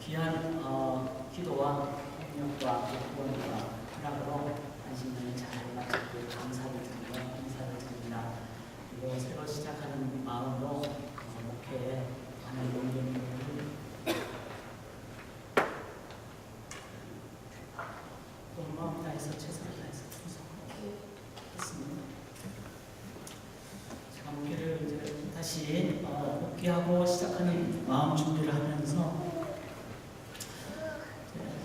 귀한 기도와 협력과 후원과 허락으로 안식년을 잘 마쳤고 감사를 드리며 인사를 드립니다. 그리고 새로 시작하는 마음으로 목회에 많은 용기를 온 마음 다해서 최선을 다해서 충성하겠습니다. 제가 목회를 이제 다시 복귀하고 시작하는 마음 준비를 하면서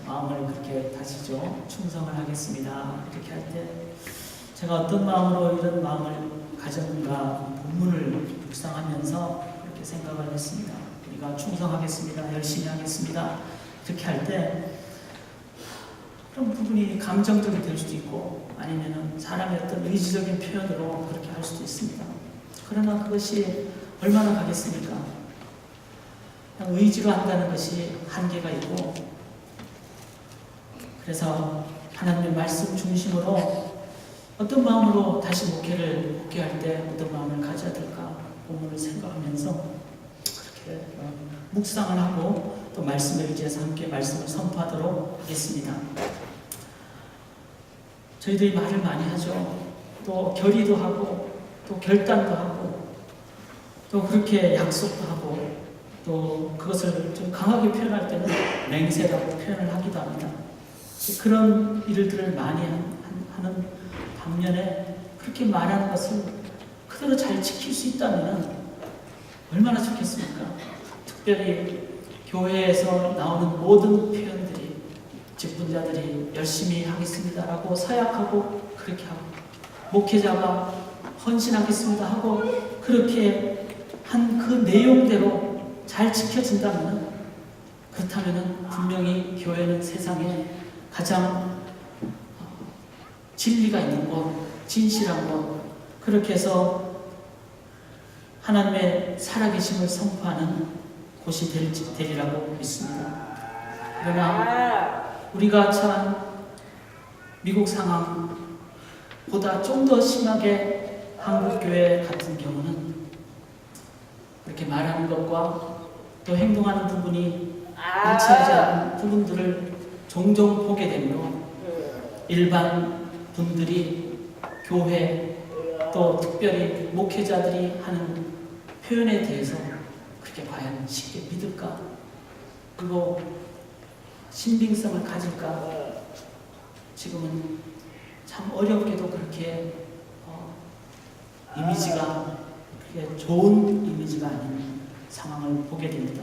마음을 그렇게 다시죠. 충성을 하겠습니다. 이렇게 할 때 제가 어떤 마음으로 이런 마음을 가졌는가 본문을 묵상하면서 그렇게 생각을 했습니다. 우리가 충성하겠습니다. 열심히 하겠습니다. 이렇게 할 때 그런 부분이 감정적이 될 수도 있고 아니면 사람의 어떤 의지적인 표현으로 그렇게 할 수도 있습니다. 그러나 그것이 얼마나 가겠습니까? 그냥 의지로 한다는 것이 한계가 있고 그래서 하나님의 말씀 중심으로 어떤 마음으로 다시 복귀할 때 어떤 마음을 가져야 될까 본문을 생각하면서 그렇게 묵상을 하고 또 말씀에 의지해서 함께 말씀을 선포하도록 하겠습니다. 저희들이 말을 많이 하죠. 또 결의도 하고 또 결단도 하고 또 그렇게 약속도 하고 또 그것을 좀 강하게 표현할 때는 맹세라고 표현을 하기도 합니다. 그런 일들을 많이 하는 반면에 그렇게 말하는 것을 그대로 잘 지킬 수 있다면 얼마나 좋겠습니까? 특별히 교회에서 나오는 모든 표현들이 직분자들이 열심히 하겠습니다라고 서약하고 그렇게 하고 목회자가 헌신하겠습니다 하고 그렇게 한 그 내용대로 잘 지켜진다면 그렇다면 분명히 교회는 세상에 가장 진리가 있는 곳, 진실한 곳, 그렇게 해서 하나님의 살아계심을 선포하는 곳이 되리라고 믿습니다. 그러나 우리가 처한 미국 상황보다 좀 더 심하게 한국교회 같은 경우는 이렇게 말하는 것과 또 행동하는 부분이 일치하지 않은 부분들을 종종 보게 되므로 일반 분들이 교회 또 특별히 목회자들이 하는 표현에 대해서 그렇게 과연 쉽게 믿을까? 그리고 신빙성을 가질까? 지금은 참 어렵게도 그렇게 이미지가 그렇게 좋은 이미지가 아닌 상황을 보게 됩니다.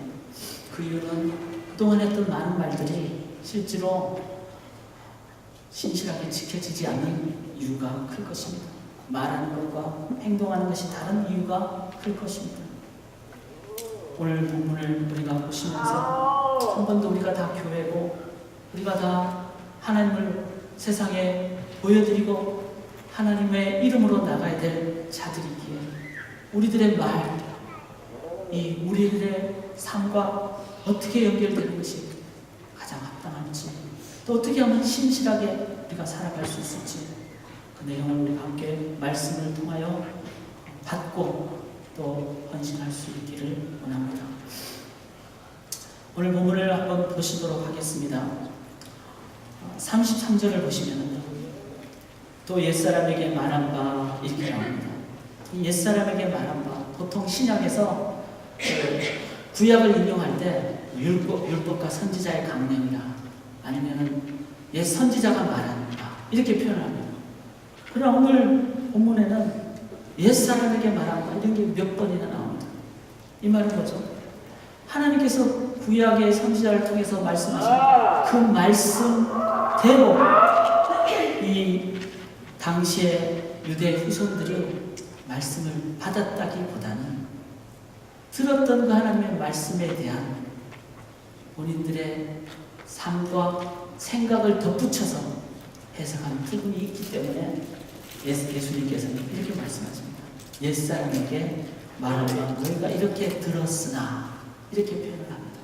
그 이유는 그동안 했던 많은 말들이 실제로 신실하게 지켜지지 않는 이유가 클 것입니다. 말하는 것과 행동하는 것이 다른 이유가 클 것입니다. 오늘 본문을 우리가 보시면서 한 번도 우리가 다 교회고 우리가 다 하나님을 세상에 보여드리고 하나님의 이름으로 나가야 될 자들이기에 우리들의 말이 우리들의 삶과 어떻게 연결되는 것이 가장 합당할지 또 어떻게 하면 신실하게 우리가 살아갈 수 있을지 그 내용을 우리가 함께 말씀을 통하여 받고 또 헌신할 수 있기를 원합니다. 오늘 본문을 한번 보시도록 하겠습니다. 33절을 보시면 또 옛사람에게 말한 바 이렇게 나옵니다. 옛사람에게 말한 바 보통 신약에서 구약을 인용할 때 율법과 선지자의 강령이라 아니면은 옛 선지자가 말하는 바 이렇게 표현합니다. 그러나 오늘 본문에는 옛 사람에게 말한 바 이런 게 몇 번이나 나옵니다. 이 말은 뭐죠? 하나님께서 구약의 선지자를 통해서 말씀하신 그 말씀대로 이 당시의 유대 후손들이 말씀을 받았다기보다는 들었던 그 하나님의 말씀에 대한 본인들의 삶과 생각을 덧붙여서 해석한 부분이 있기 때문에 예수님께서는 이렇게 말씀하십니다. 옛사람에게 말하면 너희가 이렇게 들었으나 이렇게 표현을 합니다.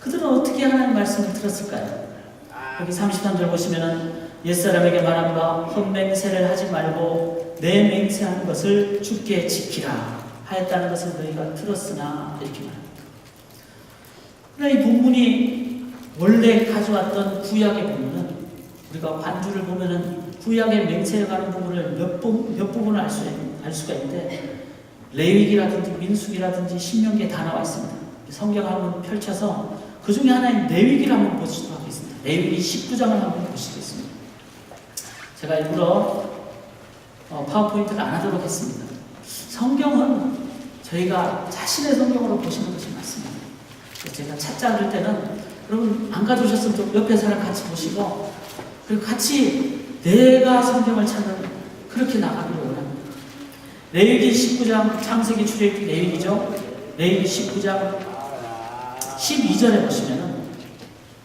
그들은 어떻게 하나님 말씀을 들었을까요? 여기 33절 보시면은 옛사람에게 말한 바 헛맹세를 하지 말고 내 맹세한 것을 주께 지키라 하였다는 것을 너희가 들었으나 이렇게 말합니다. 이 본문이 원래 가져왔던 구약의 본문은 우리가 관주를 보면은 구약의 맹세에 관한 부분을 몇 부분을 알 수가 있는데 레위기라든지 민수기라든지 신명기에 다 나와 있습니다. 성경을 한번 펼쳐서 그 중에 하나인 레위기를 한번 보시도록 하겠습니다. 레위기 19장을 한번 보시겠습니다. 제가 일부러 파워포인트를 안 하도록 했습니다. 성경은 저희가 자신의 성경으로 보시는 것이 맞습니다. 제가 찾자 그럴 때는 여러분 안 가져오셨으면 좀 옆에 사람 같이 보시고 그리고 같이 내가 성경을 찾는 그렇게 나가기를 원합니다. 레위기 19장 창세기 출애굽기 레위기죠. 레위기 19장 12절에 보시면은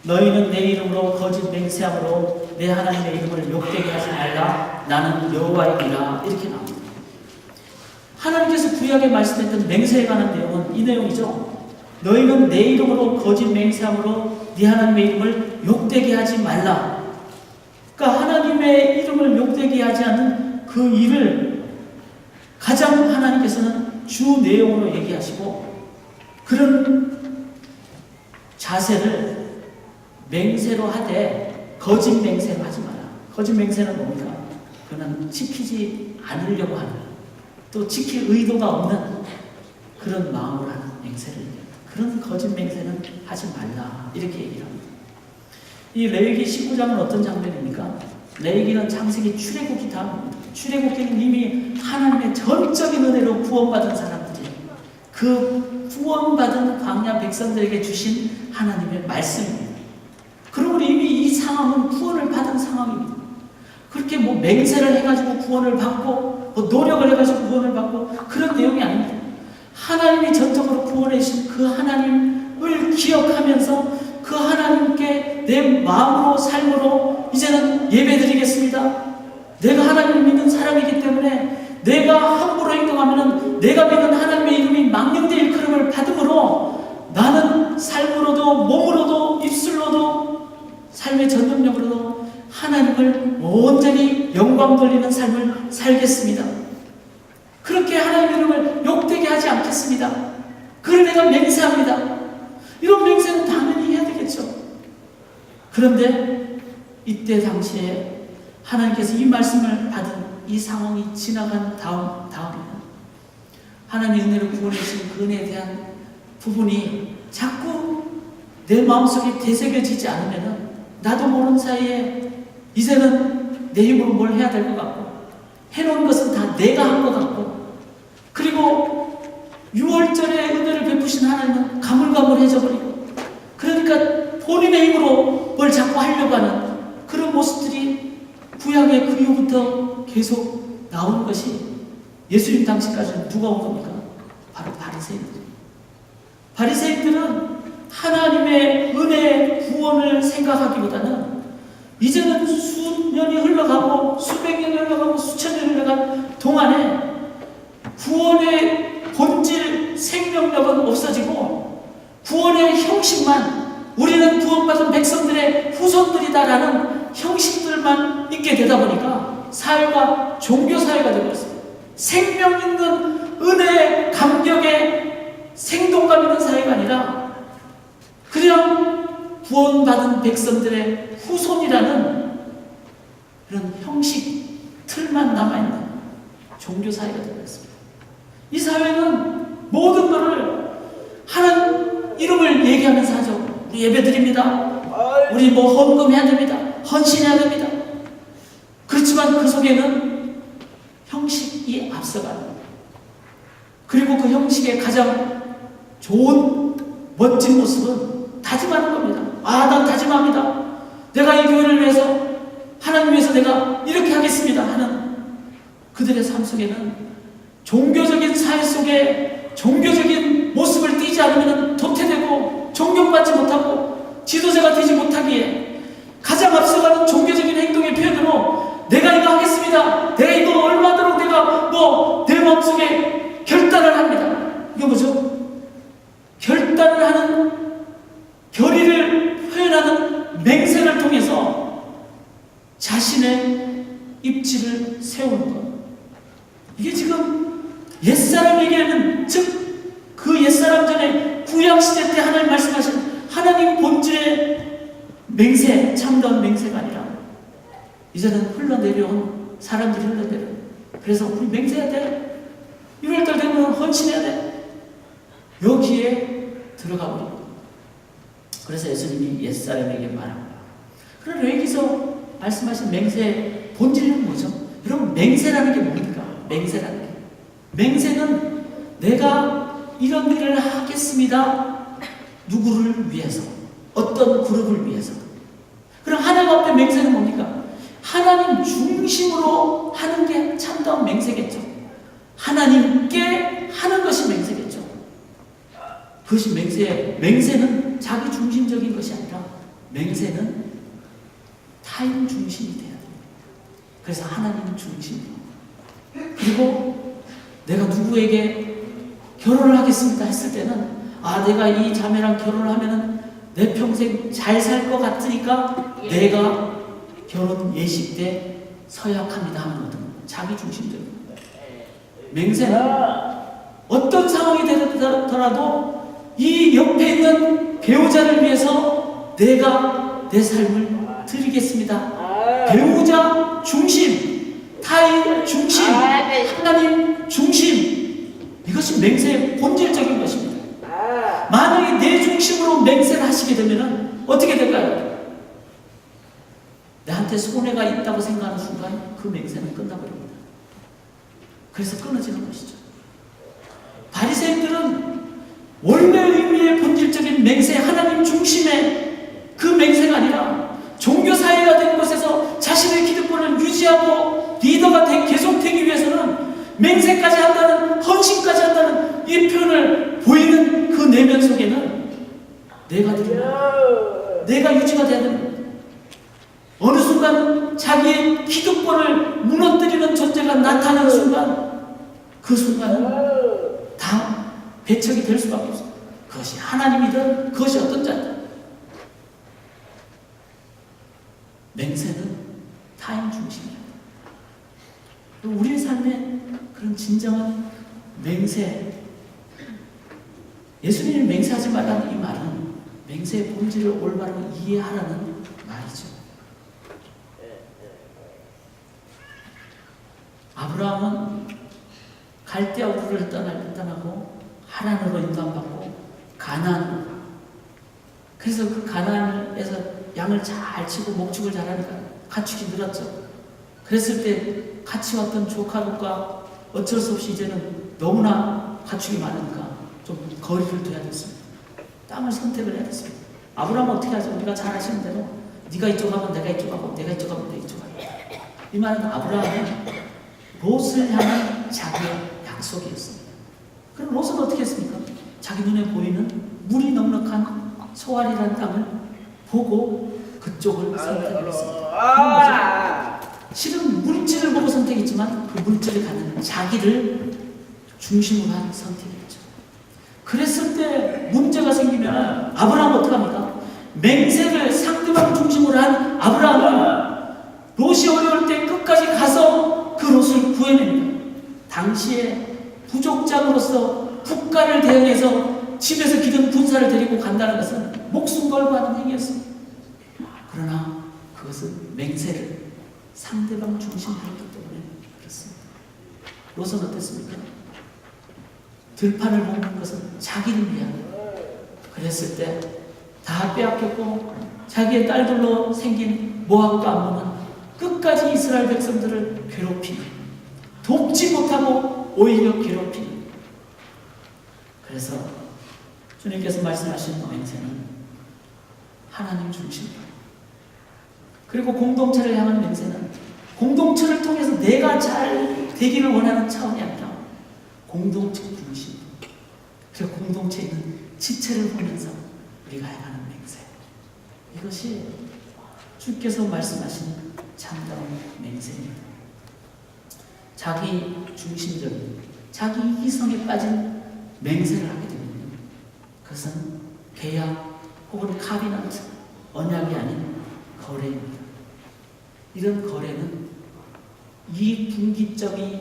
너희는 내 이름으로 거짓 맹세함으로 내 하나님의 이름을 욕되게 하지 말라 나는 여호와이니라 이렇게 나옵니다. 하나님께서 구약에 말씀했던 맹세에 관한 내용은 이 내용이죠. 너희는 내 이름으로 거짓 맹세함으로 네 하나님의 이름을 욕되게 하지 말라. 그러니까 하나님의 이름을 욕되게 하지 않는 그 일을 가장 하나님께서는 주 내용으로 얘기하시고 그런 자세를 맹세로 하되 거짓 맹세로 하지 마라. 거짓 맹세는 뭡니까? 그는 지키지 않으려고 하는 또 지킬 의도가 없는 그런 마음으로 하는 맹세를 얘기합니다. 그런 거짓 맹세는 하지 말라 이렇게 얘기를 합니다. 이 레위기 19장은 어떤 장면입니까? 레위기는 창세기 출애굽기 다음입니다. 출애굽기는 이미 하나님의 전적인 은혜로 구원받은 사람들이 그 구원받은 광야 백성들에게 주신 하나님의 말씀입니다. 그러므로 이미 이 상황은 구원을 받은 상황입니다. 그렇게 뭐 맹세를 해가지고 구원을 받고 뭐 노력을 해가지고 구원을 받고 그런 내용이 아닙니다. 하나님이 전적으로 구원해 주신 그 하나님을 기억하면서 그 하나님께 내 마음으로 삶으로 이제는 예배드리겠습니다. 내가 하나님을 믿는 사람이기 때문에 내가 함부로 행동하면 내가 믿는 하나님의 이름이 망령되이 일컬음을 받음으로 나는 삶으로도 몸으로도 입술로도 삶의 전능력으로도 하나님을 온전히 영광 돌리는 삶을 살겠습니다. 그렇게 하나님의 이름을 욕되게 하지 않겠습니다. 그걸 내가 맹세합니다. 이런 맹세는 당연히 해야 되겠죠. 그런데 이때 당시에 하나님께서 이 말씀을 받은 이 상황이 지나간 다음에는 하나님의 은혜로 구원해 주신 그 은혜에 대한 부분이 자꾸 내 마음속에 되새겨지지 않으면 나도 모르는 사이에 이제는 내 힘으로 뭘 해야 될 것 같고 해놓은 것은 다 내가 한 것 같고 그리고 6월절에 은혜를 베푸신 하나님은 가물가물해져 버리고 그러니까 본인의 힘으로 뭘 자꾸 하려고 하는 그런 모습들이 구약의 그 이후부터 계속 나오는 것이 예수님 당시까지는 누가 온 겁니까? 바로 바리새인들이에요. 바리새인들은 하나님의 은혜 구원을 생각하기보다는 이제는 수년이 흘러가고 수백 년이 흘러가고 수천 년이 흘러간 동안에 구원의 본질 생명력은 없어지고 구원의 형식만 우리는 구원받은 백성들의 후손들이다라는 형식들만 있게 되다 보니까 사회가 종교사회가 되어버렸습니다. 생명 있는 은혜의 감격의 생동감 있는 사회가 아니라 그냥 구원받은 백성들의 후손이라는 그런 형식 틀만 남아있는 종교사회가 되어버렸습니다. 이 사회는 모든 것을 하나님 이름을 얘기하면서 하죠. 우리 예배드립니다. 우리 뭐 헌금해야 됩니다. 헌신해야 됩니다. 그렇지만 그 속에는 형식이 앞서가는 그리고 그 형식의 가장 좋은 멋진 모습은 다짐하는 겁니다. 난 다짐합니다. 내가 이 교회를 위해서 하나님 위해서 내가 이렇게 하겠습니다 하는 그들의 삶 속에는 종교적인 사회 속에 종교적인 모습을 띠지 않으면 도태되고 존경받지 못하고 지도자가 되지 못하기에 가장 앞서가는 종교적인 행동의 표현으로 내가 이거 하겠습니다. 내가 이거 얼마도록 내가 내 마음속에 결단을 합니다. 이게 뭐죠? 결단을 하는 결의를 표현하는 맹세를 통해서 자신의 입지를 세우는 것. 이게 지금 옛사람에게는 즉 그 옛사람 전에 구약시대 때 하나님 말씀하신 맹세, 참다운 맹세가 아니라 이제는 흘러내려온 사람들이 흘러내려. 그래서 우리 맹세해야 돼. 1월달 되면 헌신해야 돼. 여기에 들어가 버립니다. 그래서 예수님이 옛사람에게 말합니다. 그럼 여기서 말씀하신 맹세의 본질은 뭐죠? 여러분, 맹세라는 게 뭡니까? 맹세라는 게. 맹세는 내가 이런 일을 하겠습니다. 누구를 위해서? 어떤 그룹을 위해서? 그럼 하나님 앞에 맹세는 뭡니까? 하나님 중심으로 하는 게 참다운 맹세겠죠. 하나님께 하는 것이 맹세겠죠. 그것이 맹세는 자기 중심적인 것이 아니라 맹세는 타인 중심이 돼야 됩니다. 그래서 하나님 중심으로. 그리고 내가 누구에게 결혼을 하겠습니다 했을 때는 내가 이 자매랑 결혼을 하면은 내 평생 잘 살 것 같으니까 내가 결혼 예식 때 서약합니다 하는 것은 자기 중심적인 맹세는 어떤 상황이 되더라도 이 옆에 있는 배우자를 위해서 내가 내 삶을 드리겠습니다. 배우자 중심, 타인 중심, 하나님 중심, 이것이 맹세의 본질적인 것입니다. 만약에 내 중심으로 맹세를 하시게 되면 어떻게 될까요? 나한테 손해가 있다고 생각하는 순간 그 맹세는 끝나버립니다. 그래서 끊어지는 것이죠. 바리새인들은 원래 의미의 본질적인 맹세, 하나님 중심의 그 맹세가 아니라 종교사회가 된 곳에서 자신의 기득권을 유지하고 리더가 계속 되기 위해서는 맹세까지 한다는, 헌신까지 한다는 이 표현을 보이는 그 내면 속에는 내가 유지가 돼야 됩니다. 어느 순간 자기의 기득권을 무너뜨리는 존재가 나타나는 순간 그 순간은 다 배척이 될 수밖에 없어요. 그것이 하나님이든 그것이 어떤 자든 맹세는 타인 중심이다. 우리의 삶에 그런 진정한 맹세, 예수님이 맹세하지 말라는 이 말은 맹세의 본질을 올바로 이해하라는 말이죠. 아브라함은 갈대아 우르를 떠나고 하란으로 인도받고 가나안으로, 그래서 그 가나안에서 양을 잘 치고 목축을 잘하니까 가축이 늘었죠. 그랬을 때 같이 왔던 조카들과 어쩔 수 없이 이제는 너무나 가축이 많으니까 좀 거리를 둬야 됐습니다. 땅을 선택을 해야 됐습니다. 아브라함은 어떻게 하죠? 우리가 잘 아시는 대로 네가 이쪽 가면 내가 이쪽 가고 내가 이쪽 가면 내가 이쪽 가고. 이 말은 아브라함은 롯을 향한 자기의 약속이었습니다. 그럼 롯은 어떻게 했습니까? 자기 눈에 보이는 물이 넉넉한 소알이라는 땅을 보고 그쪽을 선택했습니다. 실은 물질을 보고 선택했지만 그 물질을 갖는 자기를 중심으로 한 선택이었죠. 그랬을 때 문제가 생기면 아브라함은 어떡합니까? 맹세를 상대방 중심으로 한 아브라함은 롯이 어려울 때 끝까지 가서 그 롯을 구해냅니다. 당시에 부족장으로서 국가를 대응해서 집에서 기든 군사를 데리고 간다는 것은 목숨 걸고 하는 행위였습니다. 그러나 그것은 맹세를 상대방 중심으로 했기 때문에 그렇습니다. 롯은 어땠습니까? 들판을 먹는 것은 자기를 위한, 그랬을 때 다 빼앗겼고 자기의 딸들로 생긴 모압과 암몬은 끝까지 이스라엘 백성들을 괴롭히는, 돕지 못하고 오히려 괴롭히는. 그래서 주님께서 말씀하신 맹세는 하나님 중심이다. 그리고 공동체를 향한 맹세는 공동체를 통해서 내가 잘 되기를 원하는 차원이 아니라 공동체 중심. 그리고 공동체에 있는 지체를 보면서 우리가 행하는 맹세. 이것이 주께서 말씀하신 참다운 맹세입니다. 자기 중심적인, 자기 이기성에 빠진 맹세를 하게 되면 그것은 계약 혹은 카비넌트, 언약이 아닌 거래입니다. 이런 거래는 이 분기점이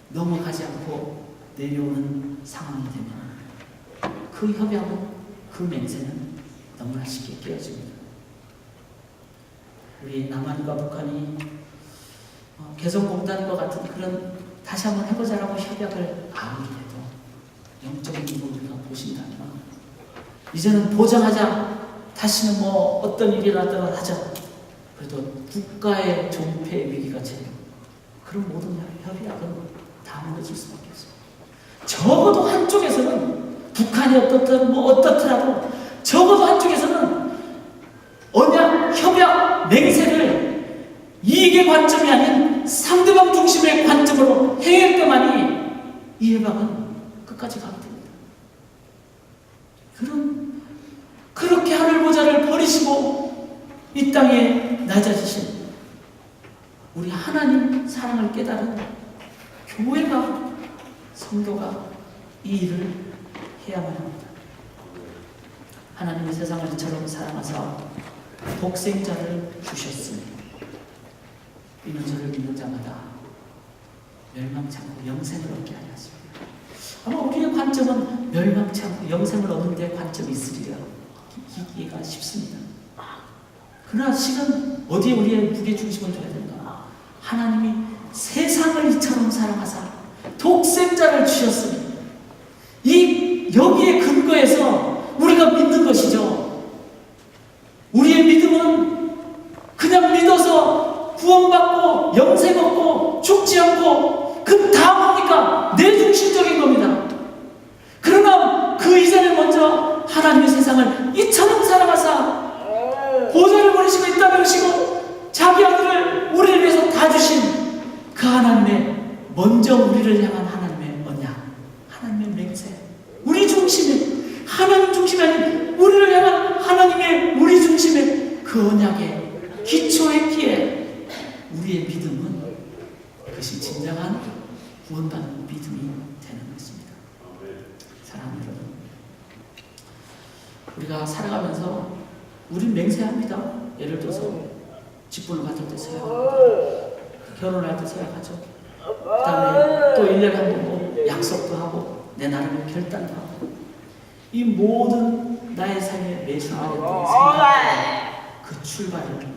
넘어가지 않고 내려오는 상황이 되면 그 협약은, 그 맹세는 너무나 쉽게 깨어집니다. 우리 남한과 북한이 개성공단과 같은 그런 다시 한번 해보자라고 협약을 아무리 해도 영적인 부분을 우리가 보신다면 이제는 보장하자. 다시는 뭐 어떤 일이라도 하자. 그래도 국가의 존폐 위기가 제일 그런 모든 협약은 다 무너질 수밖에 없어요. 적어도 한쪽에서는 북한이 어떻든 뭐 어떻더라도 적어도 한쪽에서는 언약, 협약, 맹세를 이익의 관점이 아닌 상대방 중심의 관점으로 해야 할 때만이 이 협약은 끝까지 가게 됩니다. 그렇게 하늘 보좌를 버리시고 이 땅에 낮아지신 우리 하나님 사랑을 깨달은 교회가, 성도가 이 일을 해야만 합니다. 하나님의 세상을 이처럼 사랑하사 독생자를 주셨으니 이는 저를 믿는 자마다 멸망치 않고 영생을 얻게 하려 하십니다. 아마 우리의 관점은 멸망치 않고 영생을 얻는 데 관점이 있으리라 이해가 쉽습니다. 그러나 실은 어디에 우리의 무게중심을 둬야 된가? 하나님이 세상을 이처럼 사랑하사 독생자를 주셨으니 여기에 근거해서 우리가 믿는 것이죠. 우리의 믿음은 그냥 믿어서 구원받고 영생 얻고 죽지 않고 그 다음이니까 내중심적인 겁니다. 그러나 그 이전에 먼저 하나님의 세상을 이처럼 사랑하사 보좌를 버리시고 이 땅에 오시고 자기 아들을 우리를 위해서 다 주신 그 하나님의 먼저 우리를 향한 하나님의 언약, 하나님의 맹세, 우리 중심에 하나님 중심이 아닌 우리를 향한 하나님의 우리 중심의 그 언약에 기초했기에 우리의 믿음은 그것이 진정한 구원받는 믿음이 되는 것입니다. 사랑하는 여러분, 우리가 살아가면서 우린 맹세합니다. 예를 들어서 직분을 받을 때 서약합니다. 결혼할 때 서약하죠. 그 다음에 또 1년에 한 번 뭐 약속도 하고 내 나름의 결단도 하고 이 모든 나의 삶의 매 순간에 생각과 그 출발을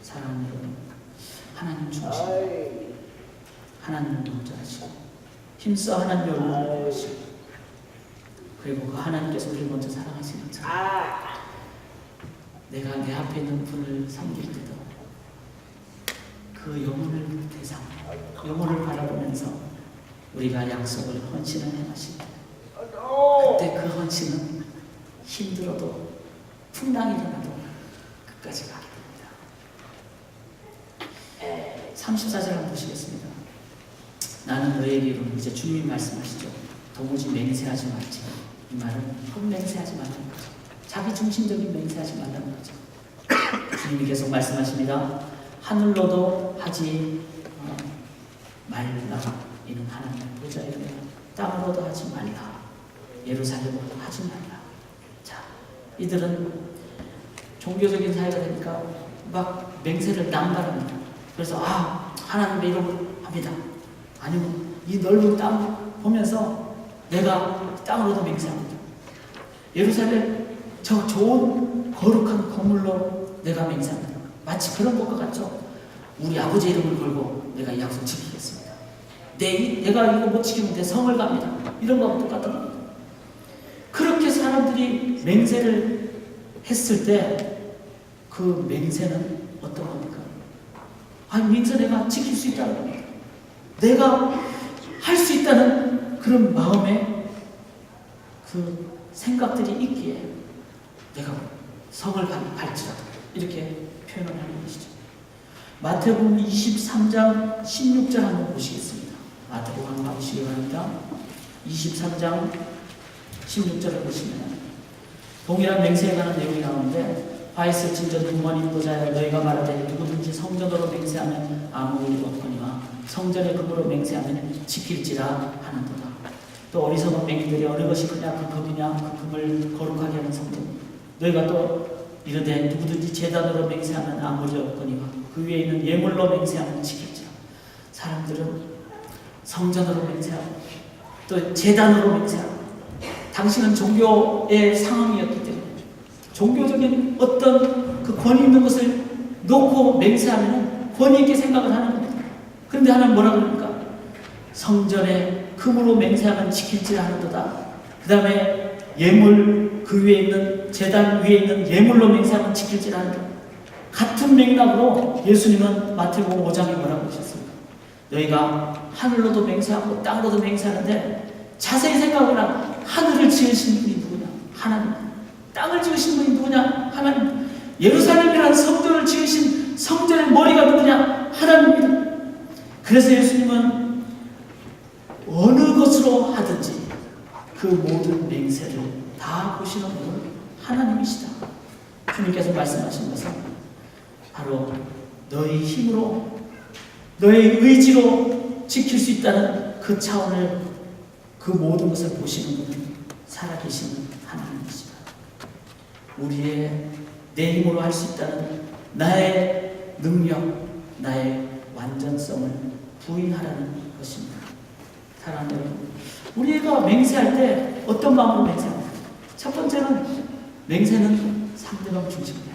사랑하는 여러분, 하나님 중심, 하나님을 먼저 하시고 힘써 하나님을 원하시고 그리고 그 하나님께서 우리를 먼저 사랑하시는 것처럼 내가 내 앞에 있는 분을 섬길 때도 그 영혼을 대상, 영혼을 바라보면서 우리가 약속을 헌신을 행하십니다. 그때 그 헌신은 힘들어도 풍랑이 일어나도 끝까지 가게 됩니다. 34절 한번 보시겠습니다. 나는 너에게 이르노니, 이제 주님이 말씀하시죠. 도무지 맹세하지 말지. 이 말은 헛맹세하지 말라는 거죠. 자기 중심적인 맹세하지 말라는 거죠. 주님이 계속 말씀하십니다. 하늘로도 하지 말라. 이는 하나님의 보좌에 이르며 땅으로도 하지 말라. 예루살렘으로도 하지 말라. 자, 이들은 종교적인 사회가 되니까 막 맹세를 남발합니다. 그래서 하나님의 이름을 합니다. 아니면 이 넓은 땅 보면서 내가 땅으로도 맹세합니다. 예루살렘 저 좋은 거룩한 건물로 내가 맹세합니다. 마치 그런 것과 같죠. 우리 아버지 이름을 걸고 내가 이 약속 지키겠습니다. 내가 이거 못 지키면 내 성을 갑니다. 이런 거하고 똑같은 겁니다. 그렇게 사람들이 맹세를 했을 때 그 맹세는 어떤 겁니까? 맹세 내가 지킬 수 있다는 겁니다. 내가 할 수 있다는 그런 마음에 그 생각들이 있기에 내가 성을 갈지라도 이렇게 표현을 하는 것이죠. 마태복음 23장 16절 한번 보시겠습니다. 마태복음 한번 보시기 바랍니다. 23장 16절을 보시면 동일한 맹세에 관한 내용이 나오는데 화 있을진저 두머니 보자여 너희가 말하되 누구든지 성전으로 맹세하면 아무 일이 없거니와 성전의 금으로 맹세하면 지킬지라 하는도다. 또 어리석은 맹인들이 어느 것이 크냐 그 금이냐 그 금을 거룩하게 하는 성전 너희가 또 이르되 누구든지 제단으로 맹세하면 아무 일이 없거니와 그 위에 있는 예물로 맹세하면 지킬지라. 사람들은 성전으로 맹세하고 또 제단으로 맹세하고 당신은 종교의 상황이었기 때문에 종교적인 어떤 그 권위 있는 것을 놓고 맹세하면 권위 있게 생각을 하는 겁니다. 그런데 하나님 뭐라 그럽니까? 성전에 금으로 맹세하면 지킬지 하는도다. 그 다음에 예물, 그 위에 있는 제단 위에 있는 예물로 맹세하면 지킬지 하는도다. 같은 맥락으로 예수님은 마태복음 5장에 뭐라고 하셨습니까? 너희가 하늘로도 맹세하고 땅으로도 맹세하는데 자세히 생각해보라. 하늘을 지으신 분이 누구냐? 하나님. 땅을 지으신 분이 누구냐? 하나님. 예루살렘이라는 성전을 지으신 성전의 머리가 누구냐? 하나님입니다. 그래서 예수님은 어느 것으로 하든지 그 모든 맹세를 다 보시는 분은 하나님이시다. 주님께서 말씀하신 것은 바로 너희 힘으로, 너의 의지로 지킬 수 있다는 그 차원을, 그 모든 것을 보시는 분은 살아계시는 하나님이시다. 우리의 내 힘으로 할 수 있다는 나의 능력, 나의 완전성을 부인하라는 것입니다. 사랑하는 여러분, 우리가 맹세할 때 어떤 마음으로 맹세합니까? 첫 번째는 맹세는 상대방 중심이에요.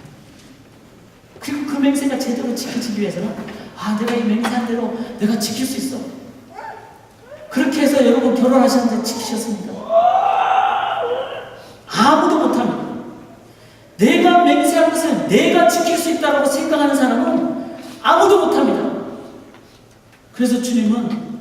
그리고 그 맹세가 제대로 지켜지기 위해서는 내가 이 맹세한 대로 내가 지킬 수 있어. 그렇게 해서 여러분 결혼하셨는데 지키셨습니다. 아무도 못합니다. 내가 맹세한 것을 내가 지킬 수 있다고 생각하는 사람은 아무도 못합니다. 그래서 주님은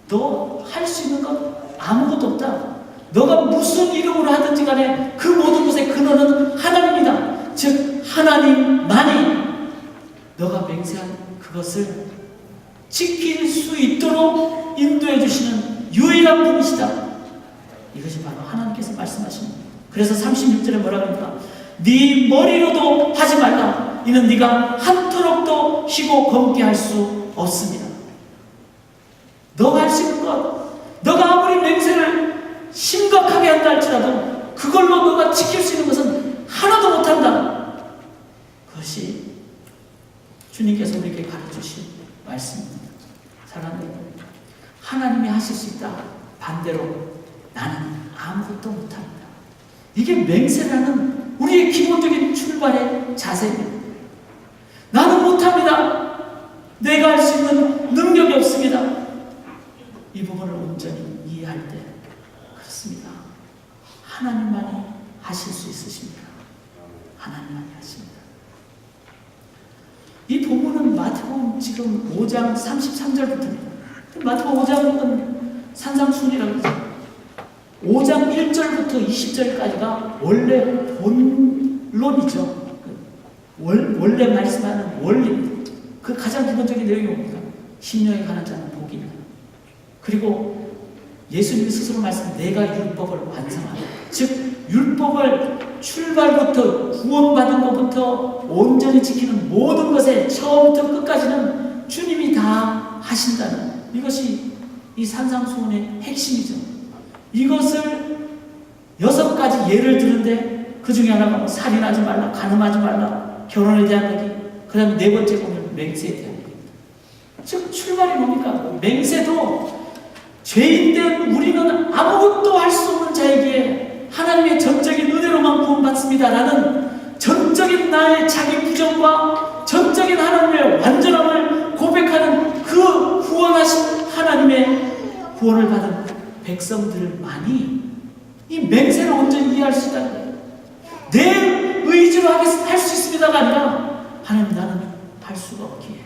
너 할 수 있는 건 아무것도 없다. 너가 무슨 이름으로 하든지 간에 그 모든 것의 근원은 하나님이다. 즉 하나님만이 너가 맹세한 그것을 지킬 수 있도록 인도해 주시는 유일한 분이시다. 이것이 바로 하나님께서 말씀하십니다. 그래서 36절에 뭐라고 합니까? 네 머리로도 하지 말라. 이는 네가 한토록도 쉬고 검게 할 수 없습니다. 너가 할 수 있는 것, 너가 아무리 맹세를 심각하게 한다 할지라도 그걸로 너가 지킬 수 있는 것은 하나도 못한다. 그것이 주님께서 우리에게 가르쳐주신 말씀입니다. 사랑하는 여러분, 하나님이 하실 수 있다. 반대로 나는 아무것도 못합니다. 이게 맹세라는 우리의 기본적인 출발의 자세입니다. 나는 못합니다. 내가 할 수 있는 능력이 없습니다. 이 부분을 온전히 이해할 때 그렇습니다. 하나님만이 하실 수 있으십니다. 하나님만이 하십니다. 이 본문은 마태복음 지금 5장 33절부터입니다. 마태복음 5장은 산상순이라고 하죠. 5장 1절부터 20절까지가 원래 본론이죠. 원래 말씀하는 원리입니다. 그 가장 기본적인 내용이 뭡니까? 심령에 관한 자는 복이 있다. 그리고 예수님이 스스로 말씀, 내가 율법을 완성하다. 즉 율법을 출발부터 구원받은 것부터 온전히 지키는 모든 것에 처음부터 끝까지는 주님이 다 하신다는, 이것이 이 산상수훈의 핵심이죠. 이것을 6가지 예를 드는데 그 중에 하나가 뭐 살인하지 말라, 간음하지 말라, 결혼에 대한 얘기, 그 다음에 4번째 보면 맹세에 대한 얘기입니다. 즉 출발이 뭡니까? 맹세도 죄인된 우리는 아무것도 할 수 없는 자에게 하나님의 전적인 은혜로만 구원받습니다라는 전적인 나의 자기 부정과 전적인 하나님의 완전함을 고백하는 그 구원하신 하나님의 구원을 받은 백성들만이 이 맹세를 온전히 이해할 수 있다는 거예요. 내 의지로 할 수 있습니다가 아니라 하나님, 나는 할 수가 없기에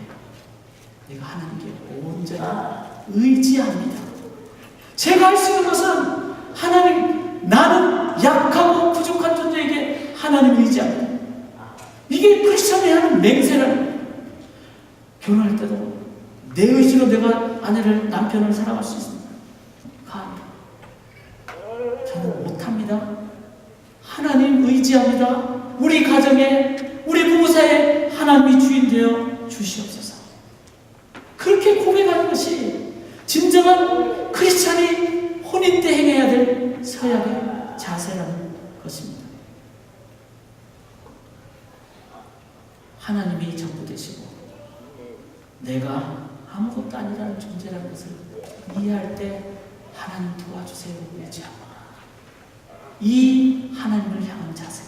내가 하나님께 온전히 의지합니다. 제가 할 수 있는 것은 하나님, 나는 약하고 부족한 존재에게 하나님 의지합니다. 이게 크리스천이 하는 맹세라는 거예요. 결혼할 때도 내 의지로 내가 아내를, 남편을 사랑할 수 있습니다. 저는 못합니다. 하나님 의지합니다. 우리 가정에, 우리 부부 사이에 하나님이 주인 되어 주시옵소서. 그렇게 고백하는 것이 진정한 크리스찬이 혼인 때 행해야 될 서약의 자세라는 것입니다. 하나님이 전부 되시고 내가 아무것도 아니라는 존재라는 것을 이해할 때 하나님 도와주세요 의지하거나 이 하나님을 향한 자세,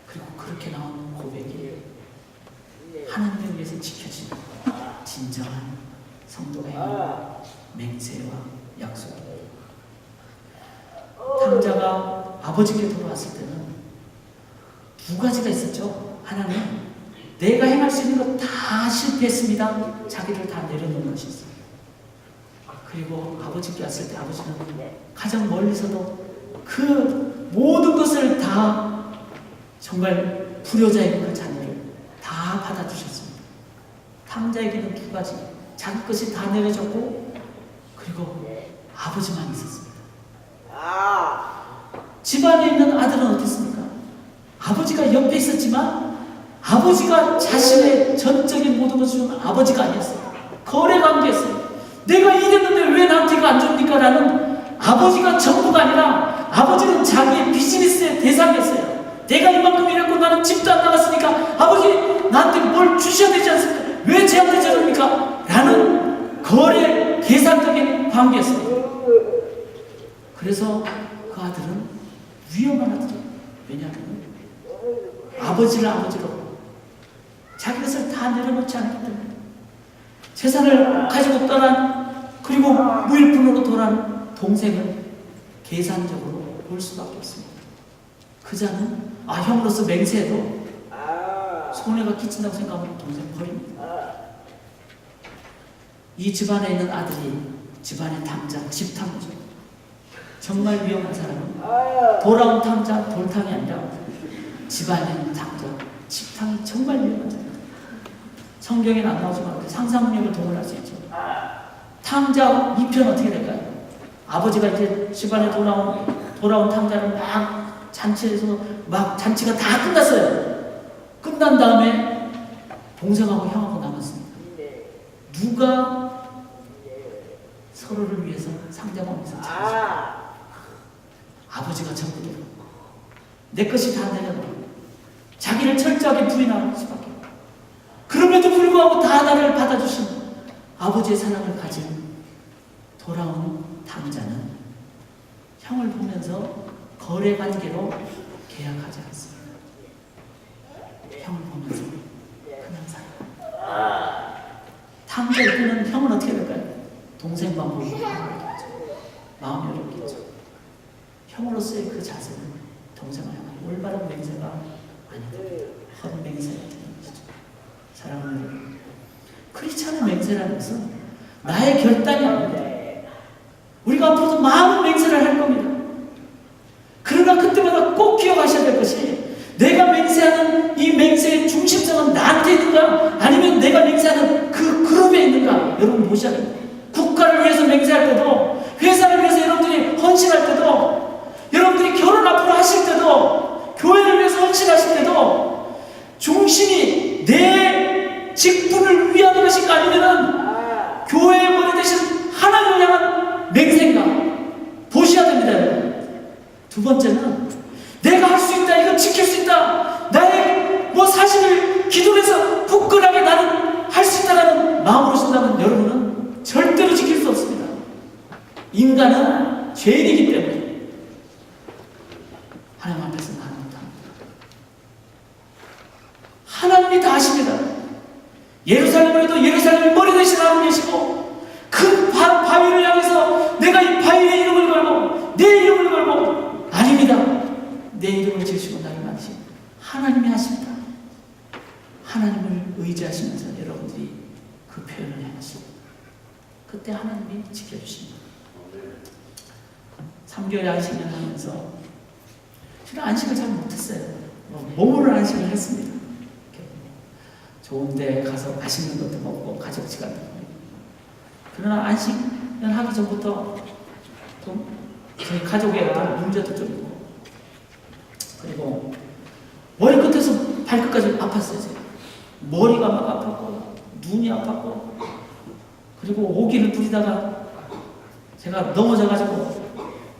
그리고 그렇게 나오는 고백이 것을 지켜주는 진정한 성도가 있는 맹세와 약속입니다. 탕자가 아버지께 돌아왔을 때는 두 가지가 있었죠. 하나는 내가 행할 수 있는 것 다 실패했습니다. 자기를 다 내려놓은 것이 있어요. 그리고 아버지께 왔을 때 아버지는 가장 멀리서도 그 모든 것을 다 정말 불효자에게 그 자녀를 다 받아주셨습니다. 탕자에게는 두 가지, 자기 것이 다 내려졌고 그리고 아버지만 있었습니다. 집안에 있는 아들은 어땠습니까? 아버지가 옆에 있었지만 아버지가 자신의 전적인 모든 것을 준 아버지가 아니었어요. 거래 관계였어요. 내가 이랬는데 왜 나한테 이거 안 줍니까? 라는 아버지가 전부가 아니라 아버지는 자기의 비즈니스의 대상이었어요. 내가 이만큼 일했고 나는 집도 안 나갔으니까 아버지 나한테 뭘 주셔야 되지 않습니까? 왜 쟤한테 저럽니까? 라는 거래 계산적인 관계였어요. 그래서 그 아들은 위험한 아들이에요. 왜냐하면 아버지를 아버지로 자기 것을 다 내려놓지 않기 때문에 재산을 가지고 떠난 그리고 무일푼으로 돌아온 동생을 계산적으로 볼 수밖에 없습니다. 그 자는 형으로서 맹세해도 손해가 끼친다고 생각하면 동생 버립니다. 이 집안에 있는 아들이 집안의 탕자, 집탕이죠. 정말 위험한 사람은 돌아온 탕자, 돌탕이 아니라 집안에 있는 탕자, 집탕이 정말 위험한 자입니다. 성경에는 안 나오지만 상상력을 동원할 수 있죠. 탕자 2편 어떻게 될까요? 아버지가 이제 집안에 돌아온 탕자를 막 잔치해서 막 잔치가 다 끝났어요. 끝난 다음에 동생하고 형하고 남았습니다. 누가 서로를 위해서 상대방에서 찾아줍니까? 아버지가 전부로 내 것이 다 내려놓고 자기를 철저하게 부인하는 수밖에 없고 그럼에도 불구하고 다 나를 받아주신 아버지의 사랑을 가진 돌아온 탕자는 형을 보면서 거래 관계로 계약하지 않습니다. 형을 보면서 그냥 살아요. 탕자 입구는 형은 어떻게 될까요? 동생만 보고 마음이 어렵겠죠. 형으로서의 그 자세는 동생을 향한 올바른 맹세가 아니다. 헛 맹세가 되는 것이죠. 사랑하는 여러분, 크리스찬의 맹세라는 것은 나의 결단이 아닙니다. 우리가 앞으로도 많은 맹세를 할 겁니다. 그러나 그때마다 꼭 기억하셔야 될 것이 내가 맹세하는 이 맹세의 중심성은 나한테 있는가? 아니면 내가 맹세하는 그 그룹에 있는가? 여러분 보셔야 됩니다. 국가를 위해서 맹세할 때도 회사를 위해서 여러분들이 헌신할 때도 여러분들이 결혼 앞으로 하실 때도 교회를 위해서 헌신하실 때도 중심이 내 직분을 위한 것인가 아니면은 교회의 머리 대신 하나님을 향한 맹세인가 보셔야 됩니다. 두 번째는 내가 할 수 있다, 이거 지킬 수 있다, 나의 사실을 기도해서 굳건하게 나는 할 수 있다라는 마음으로 쓴다면 여러분은 절대로 지킬 수 없습니다. 인간은 죄인이기 때문에 하나님 앞에서 나는 못합니다. 하나님이 다 아십니다. 예루살렘에도 예루살렘이 머리 대신 하나님 계시고 큰 바위를 향해서 내가 이 바위에 이름을 걸고 내 이름을 걸고 아닙니다. 내 이름을 지으시고 나를 만드신 하나님이 하십니다. 하나님을 의지하시면서 여러분들이 그 표현을 해하십니다. 그때 하나님이 지켜주십니다. 3개월 안식을 하면서 저는 안식을 잘 못했어요. 몸으로 안식을 했습니다. 좋은 데 가서 맛있는 것도 먹고 가족 시간도 보내고. 그러나 안식을 하기 전부터 좀 저희 가족의 어떤 문제도 좀 있고 그리고 머리끝에서 발끝까지 아팠어요. 제가. 머리가 막 아팠고 눈이 아팠고 그리고 오기를 부리다가 제가 넘어져가지고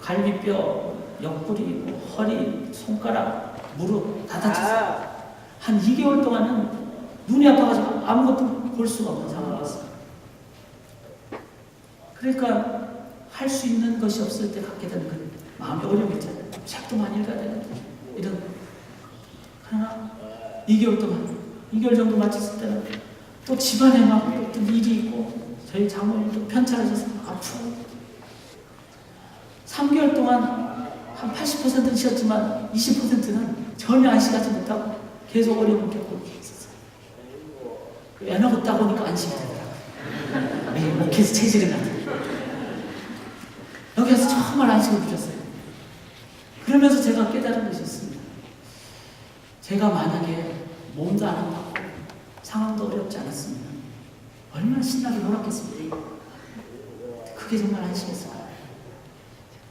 갈비뼈, 옆구리, 허리, 손가락, 무릎 다 다쳤어요. 한 2개월 동안은 눈이 아파가지고 아무것도 볼 수가 없는 상황이었어요. 그러니까 할 수 있는 것이 없을 때 갖게 되는 그 마음이 어려움이 있잖아요. 책도 많이 읽어야 되는데 이런. 그러나 2개월 동안 2개월 정도 마쳤을 때는 또 집안에 막 어떤 일이 있고 저희 장모님도 편찮으셔서 아프고 3개월 동안 한 80%는 쉬었지만 20%는 전혀 안식하지 못하고 계속 어려움을 겪고 있었어요. 애 낳았다 보니까 안식이 되더라고요. 매일 목에서 체질이 나더라고요. 여기서 정말 안식을 주셨어요. 그러면서 제가 깨달은 것이 있습니다. 제가 만약에 몸도 안 아팠고 상황도 어렵지 않았으면 얼마나 신나게 놀았겠습니까? 그게 정말 안식했을까요?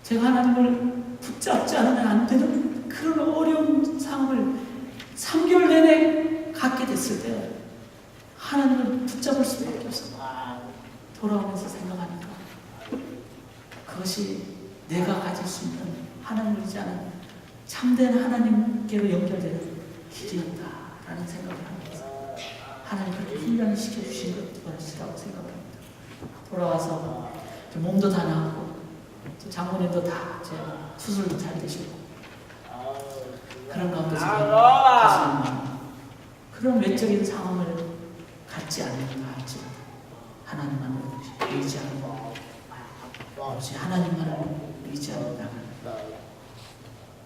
제가 하나님을 붙잡지 않으면 안 되는 그런 어려운 상황을 3개월 내내 갖게 됐을 때 하나님을 붙잡을 수밖에 없어요. 돌아오면서 생각하니까 그것이 내가 가질 수 있는 하나님을 의지하는 참된 하나님께로 연결되는 길이었다라는 생각을 합니다. 하나님 그렇게 훈련을 시켜주신 것이라고 생각합니다. 돌아와서 몸도 다 나았고 장모님도 다 수술도 잘 되시고 그런 가운데 제가 가슴 그런 외적인 상황을 갖지 않는가 할지 하나님만을 의지하는 거 오직 하나님만을 의지하는 나는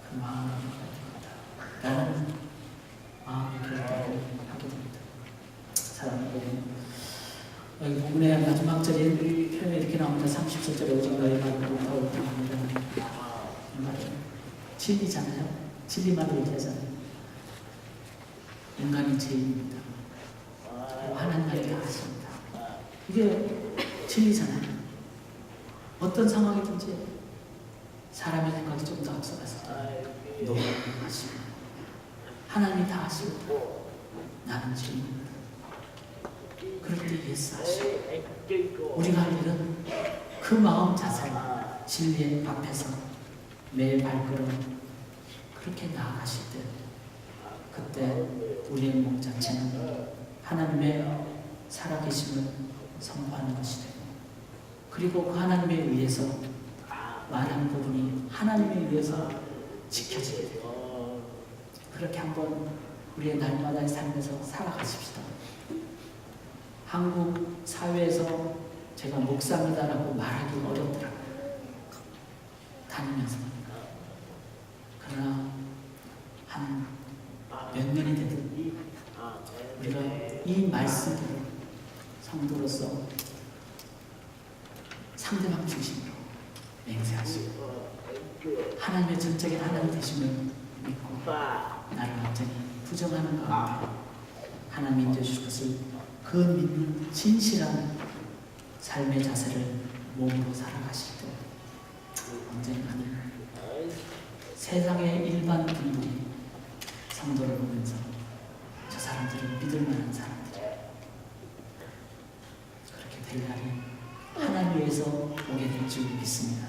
그 마음을 나는 마음이 그렇다고 하게 됩니다. 사랑하고 여기 부분의 마지막 절인 표현이 이렇게 나옵니다. 37절에 오직 너희 말을 더욱 당합니다. 이 말은 진리잖아요. 진리만을 의지하잖아요. 인간이 죄인입니다. 하나님께 하십니다. 이게 진리잖아요. 어떤 상황이든지 사람의 생각이 좀 더 앞서갔을 때 너무 하십니다. 하나님이 다 하십니다. 나는 죄인입니다. 그럴 때 예수 하시고 우리가 할 일은 그 마음 자세로 진리 앞에서 매일 발걸음 그렇게 나아가실 때 그때 우리의 몸 자체는 하나님의 살아계심을 선포하는 것이 되고 그리고 그 하나님에 의해서 많은 부분이 하나님에 의해서 지켜지게 되고 그렇게 한번 우리의 날마다의 삶에서 살아가십시다. 한국 사회에서 제가 목사입니다라고 말하기 어렵더라고요. 다니면서. 그러나 한 몇 년이 되든 우리가 이 말씀을 성도로서 상대방 중심으로 맹세하시고 하나님의 전적인 하나님 되심을 믿고 나를 완전히 부정하는 가운데 하나님이 인도해주실 것을 그 믿는 진실한 삶의 자세를 몸으로 살아가실 때 언젠가는 세상의 일반 분들이 성도를 보면서 저 사람들은 믿을 만한 사람들 그렇게 될 날이 하나님 위해서 오게 될 줄 믿습니다.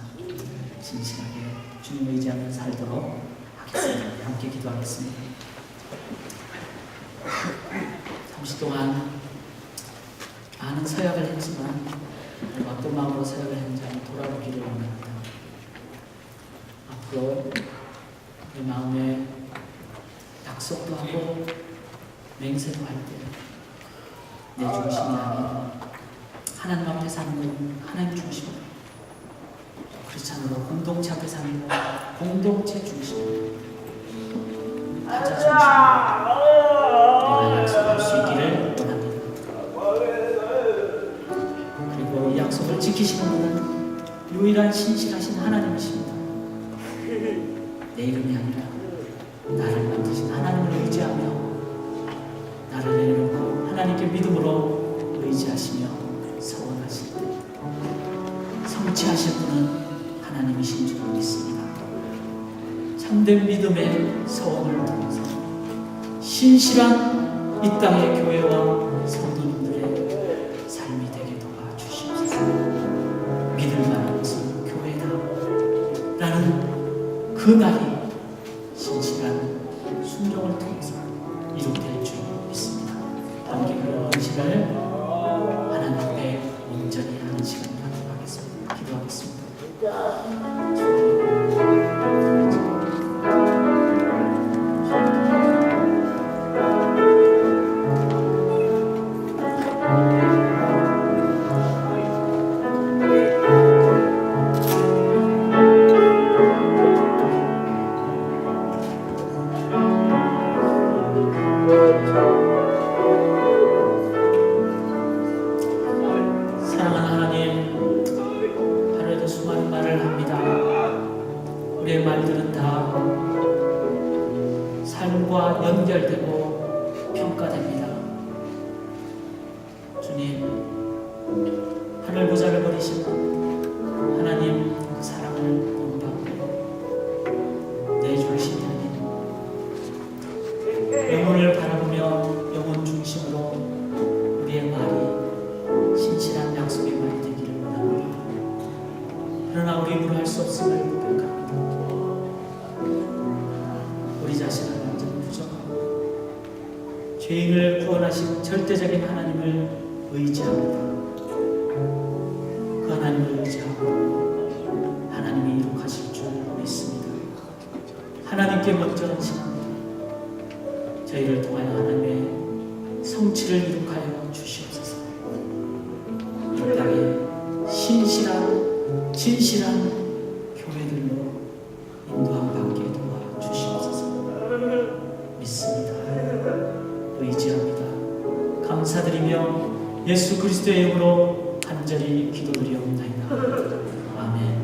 진실하게 주님을 의지하며 살도록 하겠습니다. 함께 기도하겠습니다. 잠시 동안 많은 서약을 했지만 어떤 마음으로 서약을 했는지 한번 돌아보기를 원합니다. 앞으로 내 마음에 약속도 하고 맹세도 할 때 내 중심이 아닌 하나님 앞에 사는 건 하나님 중심으로 크리스찬으로 공동체 앞에 사는 건 공동체 중심으로 가자 중심으로 내가 약속할 수 있기를 원합니다. 그리고 이 약속을 지키시는 분은 유일한 신실하신 하나님이십니다. 내 이름이 아니라 나를 만드신 하나님을 의지하며 나를 내려놓고 하나님께 믿음으로 의지하시며 서원하실 때 성취하실 분은 하나님이신 줄 믿습니다. 참된 믿음의 서원을 통해서 신실한 이 땅의 교회와 성도님들의 삶이 되게 도와주시옵소서. 믿을 만한 것은 교회다 라는 그 날이 신실한 순종을 통해서 이루어질 줄 믿습니다. 함께 그런 음식을 하나님 앞에 온전히 하는 시간을 갖도록 하겠습니다. 기도하겠습니다. 비교되고 평가됩니다. 주님, 하늘 보좌를 버리신 하나님 그 사랑을 본받고 내주신 하나님, 영혼을 바라보며 영혼 중심으로 우리의 말이 신실한 약속의 말이 되기를 원합니다. 그러나 우리 입으로 할 수 없음을 고백합니다. 우리 자신은 완전히 부족하고 죄인을 구원하신 절대적인 하나님을 의지합니다. 그 하나님을 의지하고 하나님이 이룩하실 줄 믿습니다. 하나님께 먼저 헌신합니다. 저희를 통하여 하나님의 성취를 이룩하여 주시옵소서. 이 땅에 신실한 진실한 교회들로 인도함 받게 도와주시옵소서. 믿습니다. 의지합니다. 감사드리며 예수 그리스도의 이름으로 간절히 기도드리옵나이다. 아멘.